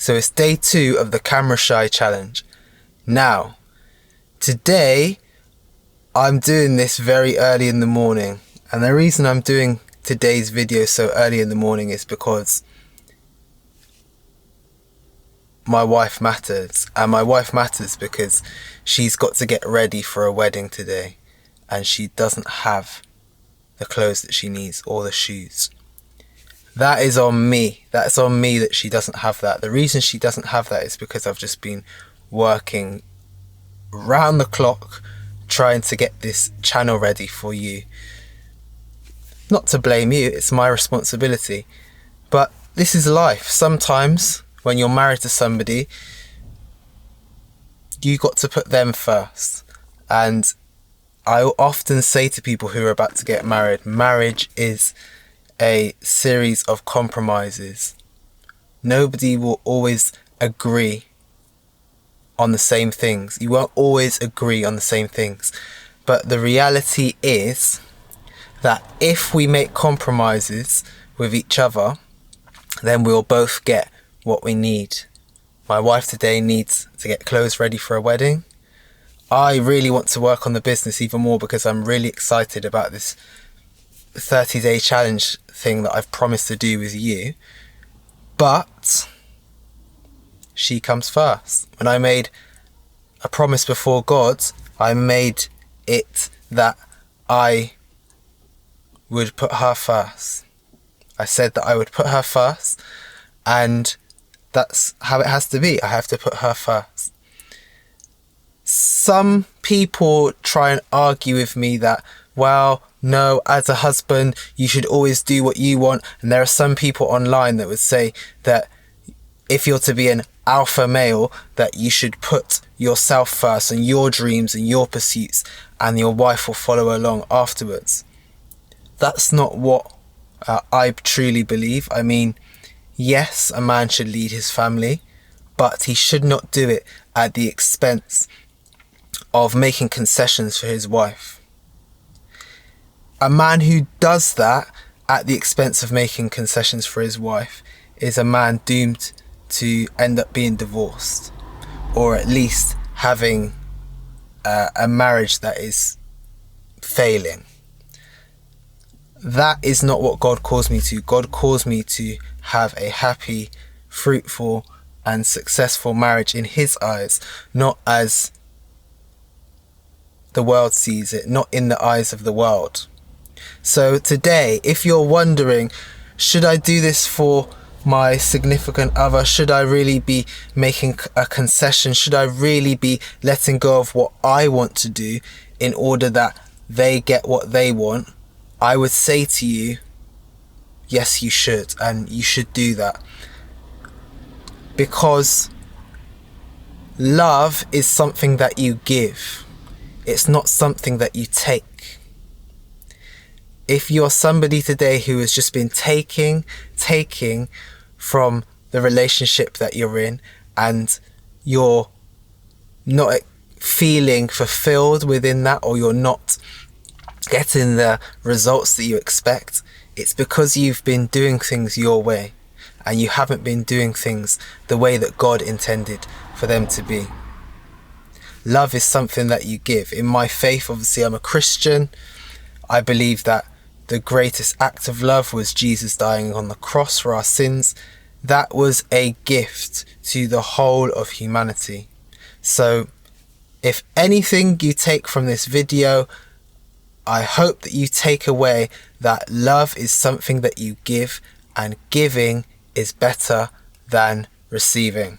So it's day 2 of the camera shy challenge. Now, today I'm doing this very early in the morning, and the reason I'm doing today's video so early in the morning is because my wife matters. And my wife matters because she's got to get ready for a wedding today, and she doesn't have the clothes that she needs or the shoes. That is on me. That's on me that she doesn't have that. The reason she doesn't have that is because I've just been working round the clock trying to get this channel ready for you. Not to blame you, it's my responsibility. But this is life. Sometimes when you're married to somebody, you got to put them first. And I often say to people who are about to get married, marriage is a series of compromises. Nobody will always agree on the same things. You won't always agree on the same things. But the reality is that if we make compromises with each other, then we'll both get what we need. My wife today needs to get clothes ready for a wedding. I really want to work on the business even more because I'm really excited about this 30-day challenge thing that I've promised to do with you. But she comes first. When I made a promise before God, I made it that I would put her first. I said that I would put her first, and that's how it has to be. I have to put her first. Some people try and argue with me that, well, no, as a husband, you should always do what you want. And there are some people online that would say that if you're to be an alpha male, that you should put yourself first and your dreams and your pursuits, and your wife will follow along afterwards. That's not what I truly believe. I mean, yes, a man should lead his family, but he should not do it at the expense of making concessions for his wife. A man who does that at the expense of making concessions for his wife is a man doomed to end up being divorced, or at least having a marriage that is failing. That is not what God calls me to. God calls me to have a happy, fruitful and successful marriage in his eyes, not as the world sees it, not in the eyes of the world. So today, if you're wondering, should I do this for my significant other? Should I really be making a concession? Should I really be letting go of what I want to do in order that they get what they want? I would say to you, yes, you should, and you should do that. Because love is something that you give. It's not something that you take. If you're somebody today who has just been taking from the relationship that you're in, and you're not feeling fulfilled within that, or you're not getting the results that you expect, it's because you've been doing things your way, and you haven't been doing things the way that God intended for them to be. Love is something that you give. In my faith, obviously I'm a Christian. I believe that the greatest act of love was Jesus dying on the cross for our sins. That was a gift to the whole of humanity. So if anything you take from this video, I hope that you take away that love is something that you give, and giving is better than receiving.